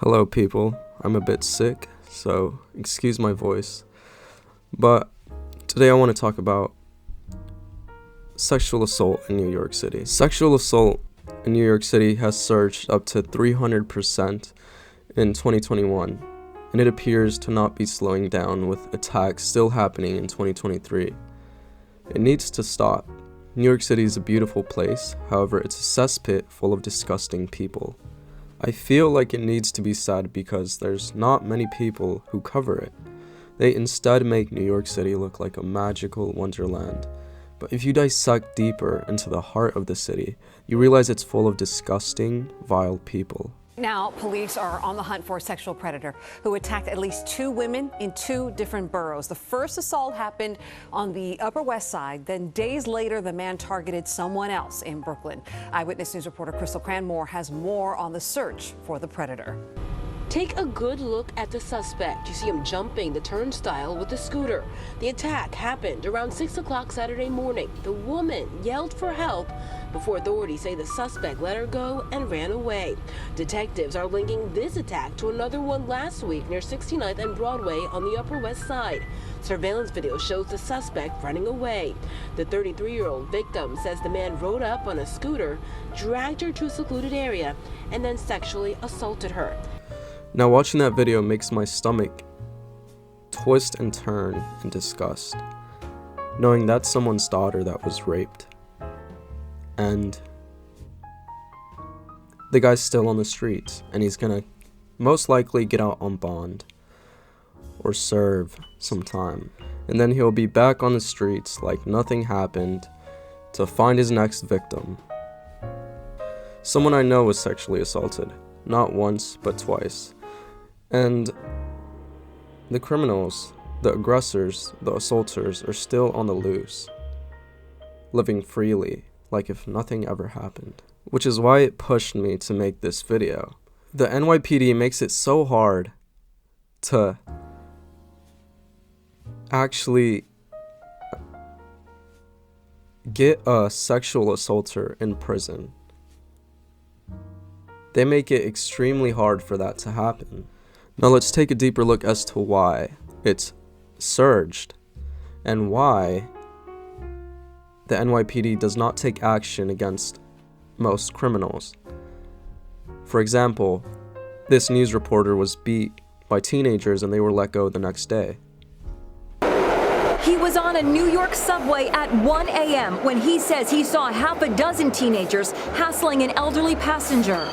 Hello people, I'm a bit sick, so excuse my voice, but today I want to talk about sexual assault in New York City. Sexual assault in New York City has surged up to 300% in 2021, and it appears to not be slowing down, with attacks still happening in 2023. It needs to stop. New York City is a beautiful place, however it's a cesspit full of disgusting people. I feel like it needs to be said because there's not many people who cover it. They instead make New York City look like a magical wonderland. But if you dissect deeper into the heart of the city, you realize it's full of disgusting, vile people. Now, police are on the hunt for a sexual predator who attacked at least 2 women in 2 different boroughs. The first assault happened on the Upper West Side. Then days later, the man targeted someone else in Brooklyn. Eyewitness News reporter Crystal Cranmore has more on the search for the predator. Take a good look at the suspect. You see him jumping the turnstile with the scooter. The attack happened around 6 o'clock Saturday morning. The woman yelled for help before authorities say the suspect let her go and ran away. Detectives are linking this attack to another one last week near 69th and Broadway on the Upper West Side. Surveillance video shows the suspect running away. The 33-year-old victim says the man rode up on a scooter, dragged her to a secluded area, and then sexually assaulted her. Now watching that video makes my stomach twist and turn in disgust, knowing that's someone's daughter that was raped. And the guy's still on the streets, and he's gonna most likely get out on bond or serve some time. And then he'll be back on the streets like nothing happened to find his next victim. Someone I know was sexually assaulted, not once, but twice. And the criminals, the aggressors, the assaulters are still on the loose, living freely, like if nothing ever happened. Which is why it pushed me to make this video. The NYPD makes it so hard to actually get a sexual assaulter in prison. They make it extremely hard for that to happen. Now let's take a deeper look as to why it's surged and why the NYPD does not take action against most criminals. For example, this news reporter was beat by teenagers and they were let go the next day. He was on a New York subway at 1 a.m. when he says he saw half a dozen teenagers hassling an elderly passenger.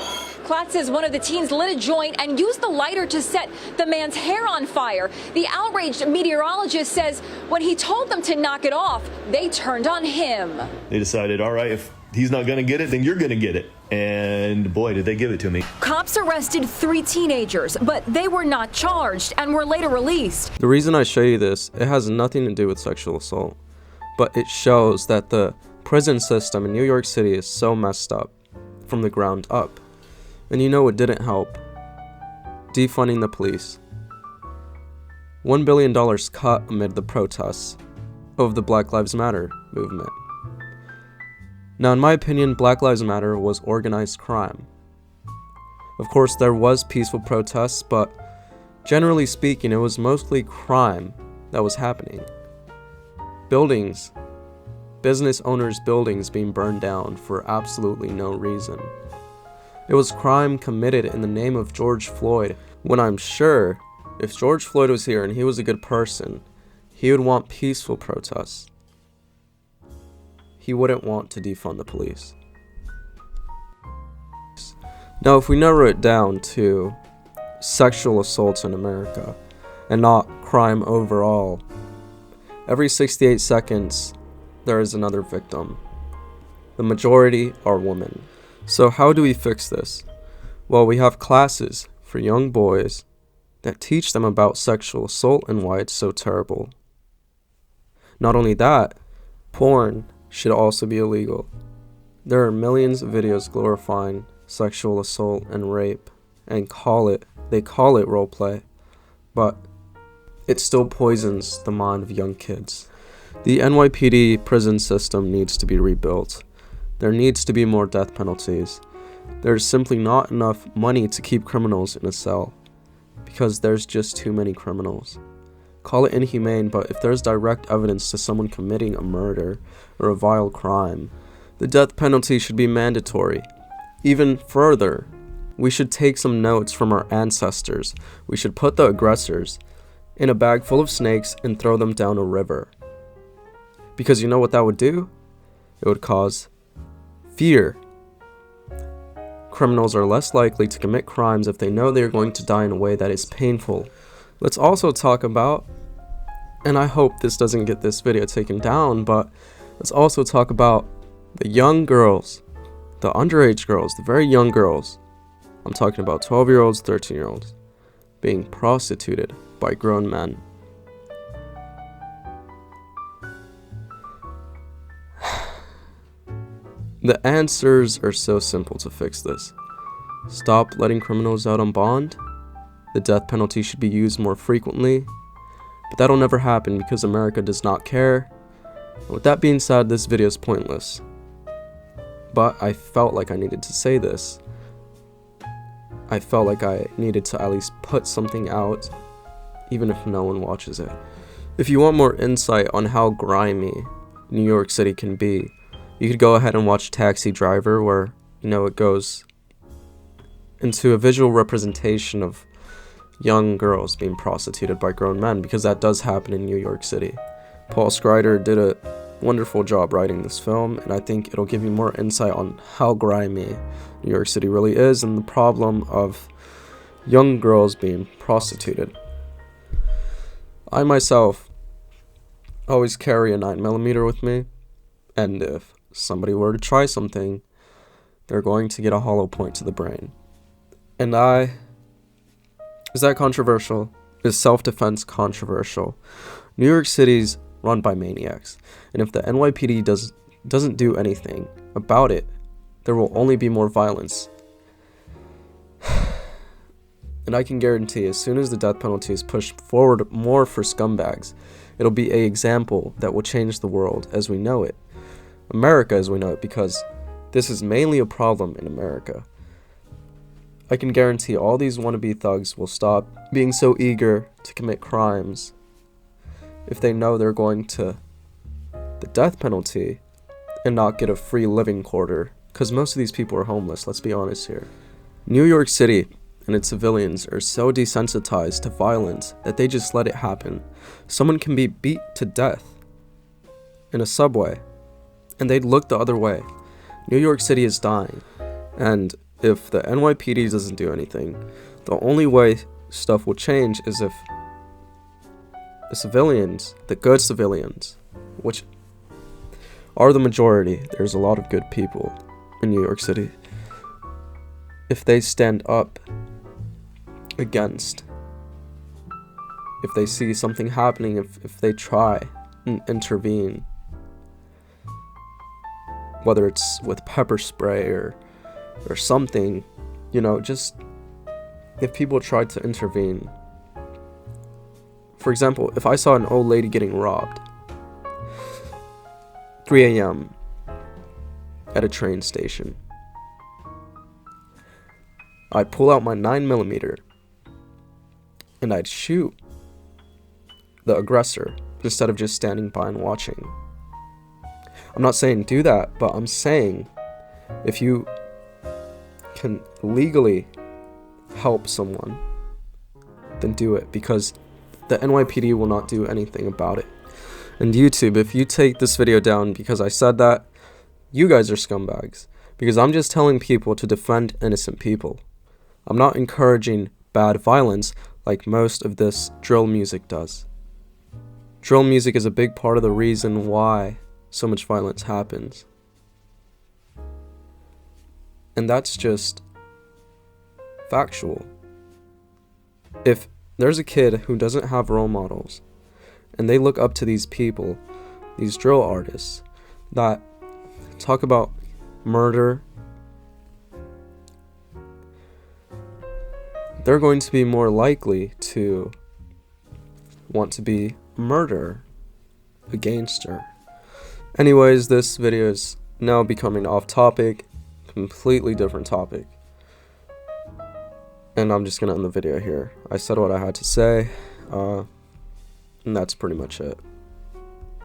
Klatt says one of the teens lit a joint and used the lighter to set the man's hair on fire. The outraged meteorologist says when he told them to knock it off, they turned on him. They decided, all right, if he's not going to get it, then you're going to get it. And boy, did they give it to me. Cops arrested 3 teenagers, but they were not charged and were later released. The reason I show you this, it has nothing to do with sexual assault, but it shows that the prison system in New York City is so messed up from the ground up. And you know what didn't help? Defunding the police. $1 billion cut amid the protests of the Black Lives Matter movement. Now, in my opinion, Black Lives Matter was organized crime. Of course, there was peaceful protests, but generally speaking, it was mostly crime that was happening. Buildings, business owners' buildings being burned down for absolutely no reason. It was crime committed in the name of George Floyd, when I'm sure if George Floyd was here and he was a good person, he would want peaceful protests. He wouldn't want to defund the police. Now, if we narrow it down to sexual assaults in America and not crime overall, every 68 seconds there is another victim. The majority are women. So how do we fix this? Well, we have classes for young boys that teach them about sexual assault and why it's so terrible. Not only that, porn should also be illegal. There are millions of videos glorifying sexual assault and rape and they call it roleplay, but it still poisons the mind of young kids. The NYPD prison system needs to be rebuilt. There needs to be more death penalties. There's simply not enough money to keep criminals in a cell, because there's just too many criminals. Call it inhumane, but if there's direct evidence to someone committing a murder or a vile crime, the death penalty should be mandatory. Even further, we should take some notes from our ancestors. We should put the aggressors in a bag full of snakes and throw them down a river. Because you know what that would do? It would cause fear. Criminals are less likely to commit crimes if they know they are going to die in a way that is painful. Let's also talk about, and I hope this doesn't get this video taken down, but let's also talk about the young girls, the underage girls, the very young girls. I'm talking about 12-year-olds, 13-year-olds being prostituted by grown men. The answers are so simple to fix this. Stop letting criminals out on bond. The death penalty should be used more frequently. But that'll never happen because America does not care. And with that being said, this video is pointless. But I felt like I needed to say this. I felt like I needed to at least put something out, even if no one watches it. If you want more insight on how grimy New York City can be, you could go ahead and watch Taxi Driver, where, it goes into a visual representation of young girls being prostituted by grown men, because that does happen in New York City. Paul Schrader did a wonderful job writing this film, and I think it'll give you more insight on how grimy New York City really is and the problem of young girls being prostituted. I myself always carry a 9mm with me, and if somebody were to try something, they're going to get a hollow point to the brain. And is that controversial? Is self-defense controversial? New York City's run by maniacs, and if the NYPD doesn't do anything about it, there will only be more violence. And I can guarantee, as soon as the death penalty is pushed forward more for scumbags, it'll be an example that will change the world as we know it. America as we know it, because this is mainly a problem in America. I can guarantee all these wannabe thugs will stop being so eager to commit crimes if they know they're going to the death penalty and not get a free living quarter, because most of these people are homeless, let's be honest here. New York City and its civilians are so desensitized to violence that they just let it happen. Someone can be beat to death in a subway, and they'd look the other way. New York City is dying, and if the NYPD doesn't do anything, the only way stuff will change is if the civilians, the good civilians, which are the majority, there's a lot of good people in New York City, if they stand up against, if they see something happening, if they try and intervene, whether it's with pepper spray or something, just if people try to intervene. For example, if I saw an old lady getting robbed, 3 a.m. at a train station, I'd pull out my 9mm and I'd shoot the aggressor instead of just standing by and watching. I'm not saying do that, but I'm saying if you can legally help someone, then do it, because the NYPD will not do anything about it. And YouTube, if you take this video down because I said that, you guys are scumbags, because I'm just telling people to defend innocent people. I'm not encouraging bad violence like most of this drill music does. Drill music is a big part of the reason why so much violence happens. And that's just factual. If there's a kid who doesn't have role models, and they look up to these people, these drill artists, that talk about murder, they're going to be more likely to want to be a murderer, a gangster. Anyways, this video is now becoming off topic, completely different topic. And I'm just gonna end the video here. I said what I had to say, and that's pretty much it.